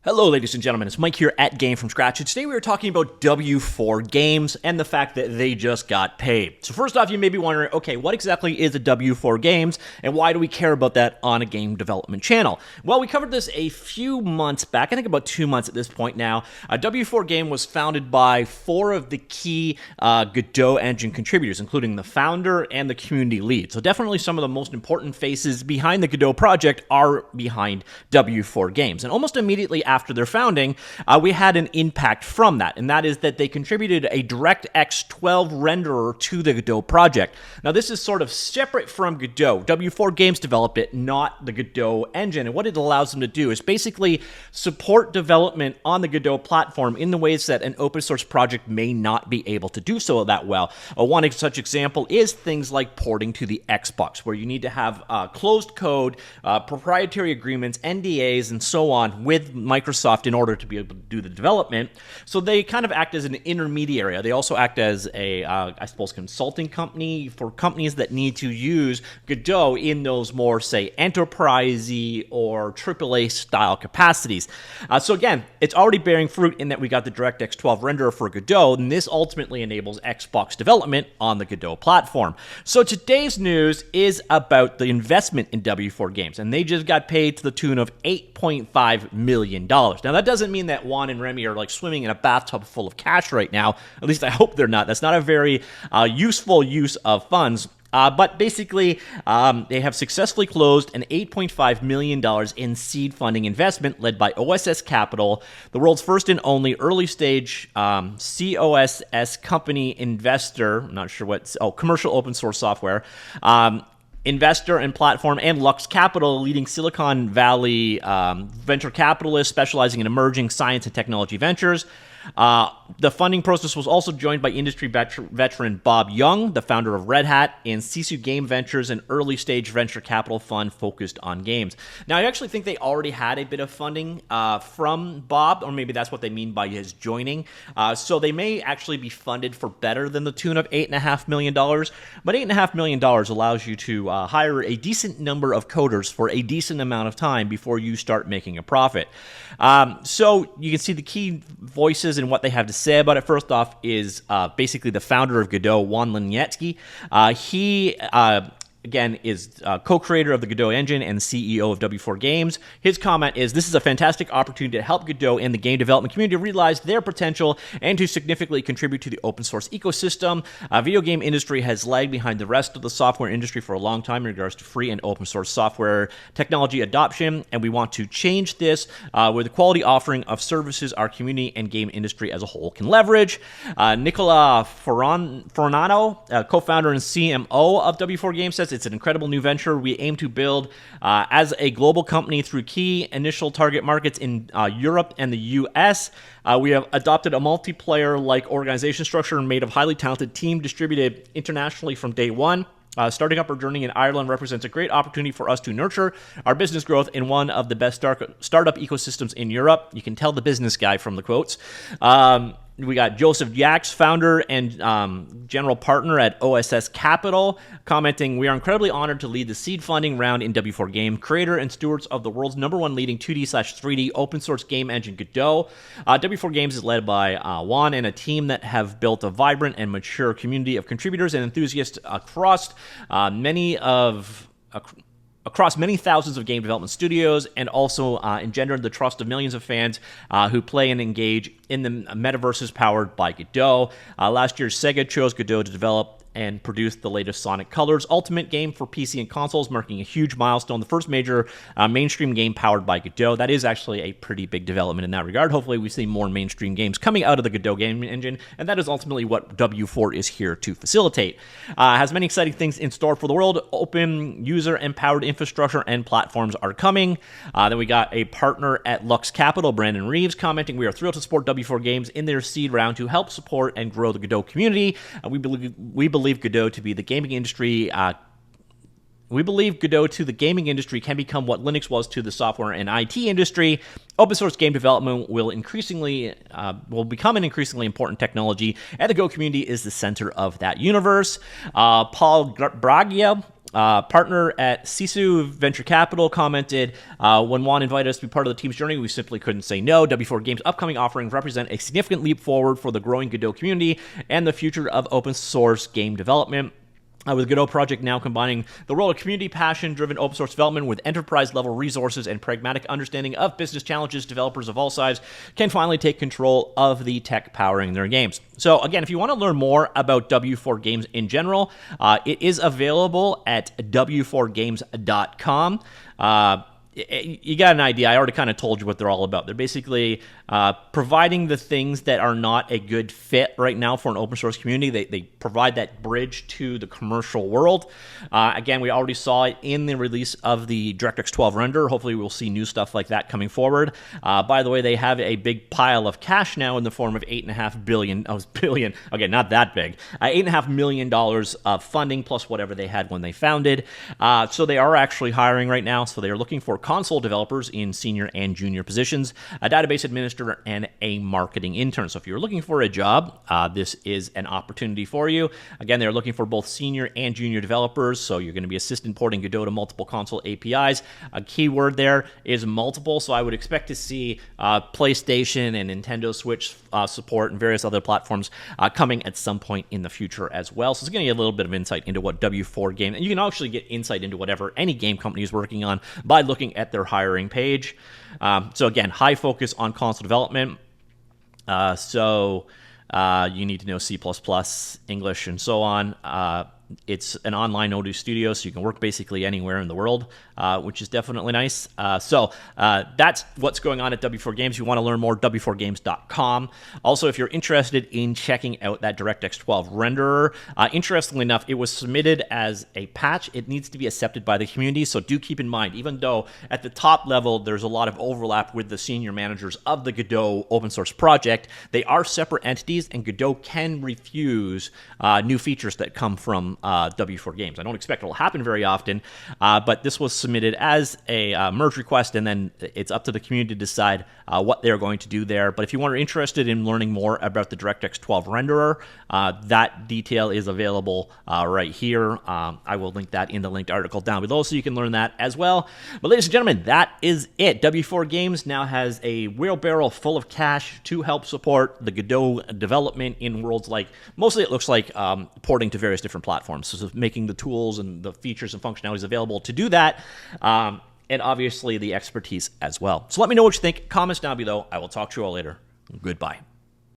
Hello, ladies and gentlemen. It's Mike here at Game From Scratch, and today we are talking about W4Games and the fact that they just got paid. So first off, you may be wondering, okay, what exactly is a W4Games, and why do we care about that on a game development channel? Well, we covered this a few months back, I think about 2 months at this point now. W4Game was founded by 4 of the key Godot engine contributors, including the founder and the community lead. So definitely some of the most important faces behind the Godot project are behind W4Games. And almost immediately after their founding, we had an impact from that, and that is that they contributed a DirectX 12 renderer to the Godot project. Now, this is sort of separate from Godot. W4Games developed it, not the Godot engine, and what it allows them to do is basically support development on the Godot platform in the ways that an open source project may not be able to do so that well. One such example is things like porting to the Xbox, where you need to have closed code, proprietary agreements, NDAs, and so on with Microsoft in order to be able to do the development. So they kind of act as an intermediary. They also act as a, I suppose, consulting company for companies that need to use Godot in those more, say, enterprisey or AAA style capacities. So again, it's already bearing fruit in that we got the DirectX 12 renderer for Godot, and this ultimately enables Xbox development on the Godot platform. So today's news is about the investment in W4Games, and they just got paid to the tune of $8.5 million. Now, that doesn't mean that Juan and Remy are like swimming in a bathtub full of cash right now. At least I hope they're not. That's not a very useful use of funds. But basically, they have successfully closed an $8.5 million in seed funding investment led by OSS Capital, the world's first and only early-stage COSS company investor. I'm not sure what. Commercial open source software. Investor and platform, and Lux Capital, leading Silicon Valley venture capitalist specializing in emerging science and technology ventures. The funding process was also joined by industry veteran Bob Young, the founder of Red Hat, and Sisu Game Ventures, an early-stage venture capital fund focused on games. Now, I actually think they already had a bit of funding from Bob, or maybe that's what they mean by his joining. So they may actually be funded for better than the tune of $8.5 million. But $8.5 million allows you to hire a decent number of coders for a decent amount of time before you start making a profit. So you can see the key voices and what they have to say about it. First off is basically the founder of Godot, Juan Linietsky. He again, is co-creator of the Godot engine and CEO of W4Games. His comment is, "This is a fantastic opportunity to help Godot and the game development community realize their potential and to significantly contribute to the open source ecosystem. Video game industry has lagged behind the rest of the software industry for a long time in regards to free and open source software technology adoption, and we want to change this with a quality offering of services our community and game industry as a whole can leverage." Nicola Fornano, co-founder and CMO of W4Games, says, "It's an incredible new venture we aim to build as a global company through key initial target markets in Europe and the US. We have adopted a multiplayer-like organization structure made of highly talented team distributed internationally from day one. Starting up our journey in Ireland represents a great opportunity for us to nurture our business growth in one of the best startup ecosystems in Europe." You can tell the business guy from the quotes. We got Joseph Yaks, founder and general partner at OSS Capital, commenting, "We are incredibly honored to lead the seed funding round in W4Game, creator and stewards of the world's #1 leading 2D/3D open source game engine, Godot. W4Games is led by Juan and a team that have built a vibrant and mature community of contributors and enthusiasts across many thousands of game development studios, and also engendered the trust of millions of fans who play and engage in the metaverses powered by Godot. Last year, Sega chose Godot to develop and produced the latest Sonic Colors Ultimate game for PC and consoles, marking a huge milestone, the first major mainstream game powered by Godot. That is actually a pretty big development in that regard. Hopefully we see more mainstream games coming out of the Godot game engine, and that is ultimately what W4 is here to facilitate. Has many exciting things in store for the world. Open, user-empowered infrastructure and platforms are coming. Then we got a partner at Lux Capital, Brandon Reeves, commenting, "We are thrilled to support W4Games in their seed round to help support and grow the Godot community. We believe Godot to be the gaming industry. We believe Godot to the gaming industry can become what Linux was to the software and IT industry. Open source game development will become an increasingly important technology, and the Go community is the center of that universe." Paul Braglia, Partner at Sisu Venture Capital commented, when Juan invited us to be part of the team's journey, we simply couldn't say no. W4Games' upcoming offerings represent a significant leap forward for the growing Godot community and the future of open source game development. With Godot project now combining the role of community passion-driven open source development with enterprise-level resources and pragmatic understanding of business challenges, developers of all sizes can finally take control of the tech powering their games. So again, if you want to learn more about W4Games in general, it is available at w4games.com. You got an idea. I already kind of told you what they're all about. They're basically providing the things that are not a good fit right now for an open source community. They provide that bridge to the commercial world. Again, we already saw it in the release of the DirectX 12 render. Hopefully we'll see new stuff like that coming forward. By the way, they have a big pile of cash now in the form of $8.5 billion. Okay, not that big. $8.5 million of funding plus whatever they had when they founded. So they are actually hiring right now. So they are looking for console developers in senior and junior positions, a database administrator, and a marketing intern. So if you're looking for a job, this is an opportunity for you. Again, they're looking for both senior and junior developers, so you're going to be assistant porting Godot to multiple console APIs. A key word there is multiple, so I would expect to see PlayStation and Nintendo Switch support and various other platforms coming at some point in the future as well. So it's going to get a little bit of insight into what W4Games, and you can actually get insight into whatever any game company is working on by looking at their hiring page. So again, high focus on console development. So you need to know C++, English, and so on. It's an online Odoo studio, so you can work basically anywhere in the world, which is definitely nice. So that's what's going on at W4Games. If you want to learn more, w4games.com. Also, if you're interested in checking out that DirectX 12 renderer, interestingly enough, it was submitted as a patch. It needs to be accepted by the community, so do keep in mind, even though at the top level there's a lot of overlap with the senior managers of the Godot open source project, they are separate entities, and Godot can refuse new features that come from W4Games. I don't expect it will happen very often, but this was submitted as a merge request, and then it's up to the community to decide what they're going to do there. But if you are interested in learning more about the DirectX 12 renderer, that detail is available right here. I will link that in the linked article down below so you can learn that as well. But ladies and gentlemen, that is it. W4Games now has a wheelbarrow full of cash to help support the Godot development in worlds like, mostly it looks like porting to various different platforms. So making the tools and the features and functionalities available to do that, and obviously the expertise as well. So let me know what you think. Comments down below. I will talk to you all later. Goodbye.